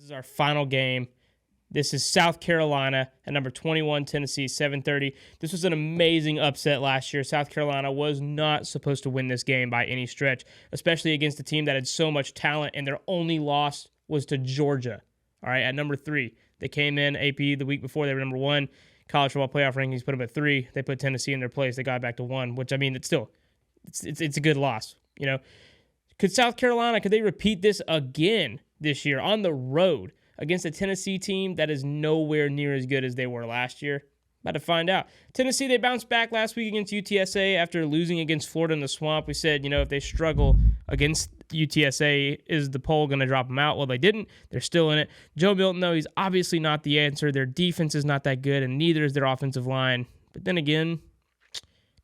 is our final game. This is South Carolina at number 21, Tennessee, 7:30. This was an amazing upset last year. South Carolina was not supposed to win this game by any stretch, especially against a team that had so much talent, and their only loss was to Georgia, all right, at number 3. They came in AP the week before. They were number 1. College football playoff rankings put them at 3. They put Tennessee in their place. They got back to 1, which, I mean, it's still, it's a good loss, you know. Could South Carolina, could they repeat this again this year on the road against a Tennessee team that is nowhere near as good as they were last year? About to find out. Tennessee, they bounced back last week against UTSA after losing against Florida in the Swamp. We said, you know, if they struggle against UTSA, is the poll going to drop them out? Well, they didn't. They're still in it. Joe Milton, though, he's obviously not the answer. Their defense is not that good, and neither is their offensive line. But then again,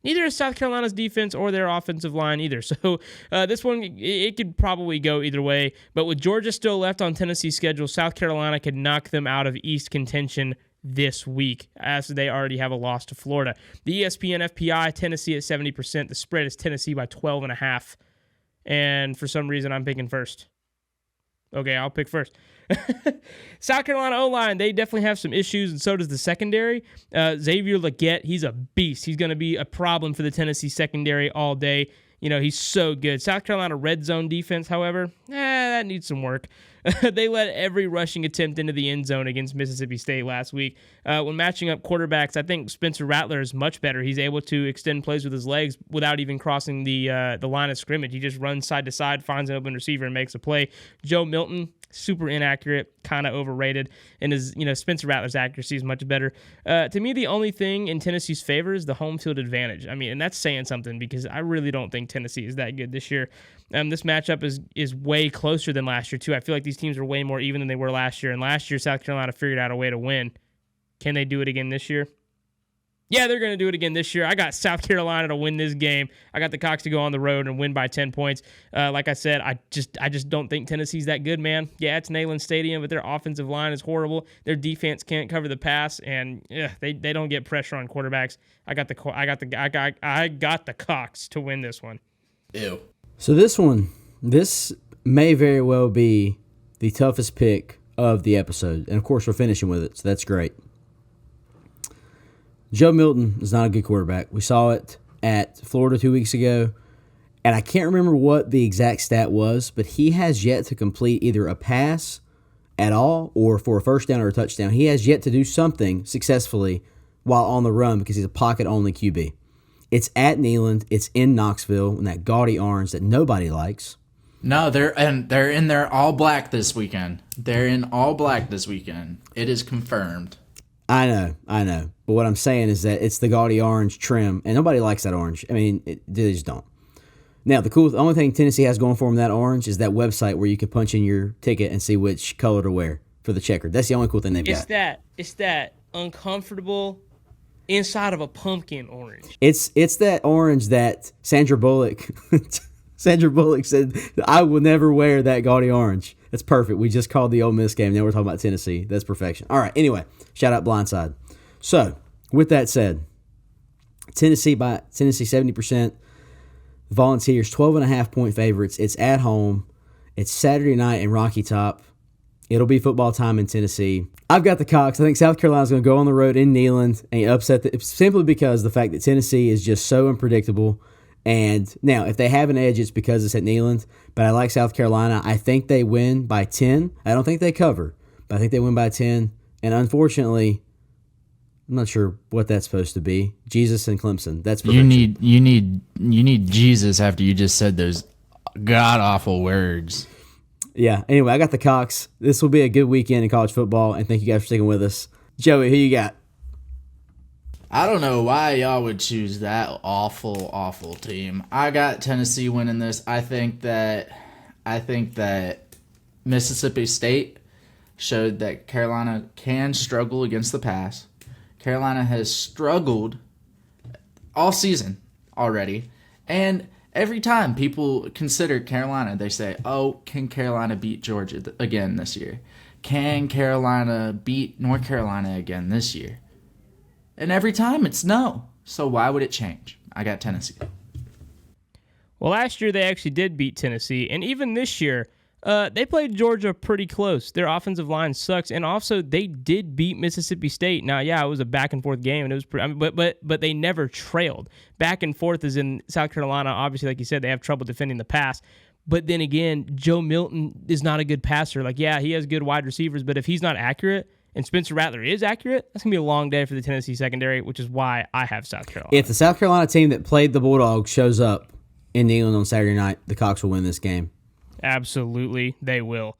neither is South Carolina's defense or their offensive line either. So this one, it could probably go either way. But with Georgia still left on Tennessee's schedule, South Carolina could knock them out of East contention this week, as they already have a loss to Florida. The ESPN FPI, Tennessee at 70%. The spread is Tennessee by 12.5. And for some reason, I'm picking first. Okay, I'll pick first. South Carolina O-line, they definitely have some issues, and so does the secondary. Xavier Legette, he's a beast. He's going to be a problem for the Tennessee secondary all day. You know, he's so good. South Carolina red zone defense, however, that needs some work. They let every rushing attempt into the end zone against Mississippi State last week. When matching up quarterbacks, I think Spencer Rattler is much better. He's able to extend plays with his legs without even crossing the line of scrimmage. He just runs side to side, finds an open receiver, and makes a play. Joe Milton, super inaccurate, kind of overrated, and Spencer Rattler's accuracy is much better. To me, the only thing in Tennessee's favor is the home field advantage. I mean, and that's saying something because I really don't think Tennessee is that good this year. This matchup is way closer than last year, too. I feel like these teams are way more even than they were last year, and last year South Carolina figured out a way to win. Can they do it again this year? Yeah, they're going to do it again this year. I got South Carolina to win this game. I got the Cox to go on the road and win by 10 points. Like I said, I just don't think Tennessee's that good, man. Yeah, it's Neyland Stadium, but their offensive line is horrible. Their defense can't cover the pass, and they don't get pressure on quarterbacks. I got the Cox to win this one. Ew. So this may very well be the toughest pick of the episode, and of course we're finishing with it, so that's great. Joe Milton is not a good quarterback. We saw it at Florida 2 weeks ago, and I can't remember what the exact stat was, but he has yet to complete either a pass at all or for a first down or a touchdown. He has yet to do something successfully while on the run because he's a pocket-only QB. It's at Neyland. It's in Knoxville in that gaudy orange that nobody likes. No, they're in their all black this weekend. They're in all black this weekend. It is confirmed. I know. But what I'm saying is that it's the gaudy orange trim, and nobody likes that orange. I mean, they just don't. Now, the only thing Tennessee has going for them, that orange, is that website where you can punch in your ticket and see which color to wear for the checkered. That's the only cool thing they've got. It's that uncomfortable inside of a pumpkin orange. It's that orange that Sandra Bullock said, I will never wear that gaudy orange. That's perfect. We just called the Ole Miss game. Now we're talking about Tennessee. That's perfection. All right. Anyway, shout out Blindside. So, with that said, Tennessee 70%. Volunteers 12.5-point favorites. It's at home. It's Saturday night in Rocky Top. It'll be football time in Tennessee. I've got the Cox. I think South Carolina's going to go on the road in Neyland and upset simply because the fact that Tennessee is just so unpredictable. And now, if they have an edge, it's because it's at Neyland. But I like South Carolina. I think they win by 10. I don't think they cover, but I think they win by 10. And unfortunately, I'm not sure what that's supposed to be. Jesus and Clemson. That's perfection. You need Jesus after you just said those god awful words. Yeah. Anyway, I got the Cox. This will be a good weekend in college football, and thank you guys for sticking with us. Joey, who you got? I don't know why y'all would choose that awful team. I got Tennessee winning this. I think that Mississippi State showed that Carolina can struggle against the pass. Carolina has struggled all season already. And every time people consider Carolina, they say, oh, can Carolina beat Georgia again this year? Can Carolina beat North Carolina again this year? And every time it's no. So why would it change? I got Tennessee. Well, last year they actually did beat Tennessee. And even this year, They played Georgia pretty close. Their offensive line sucks, and also they did beat Mississippi State. Now, yeah, it was a back and forth game, and it was but they never trailed. Back and forth is in South Carolina. Obviously, like you said, they have trouble defending the pass. But then again, Joe Milton is not a good passer. Like, yeah, he has good wide receivers, but if he's not accurate, and Spencer Rattler is accurate, that's going to be a long day for the Tennessee secondary, which is why I have South Carolina. If the South Carolina team that played the Bulldogs shows up in Neyland on Saturday night, the Cox will win this game. Absolutely, they will.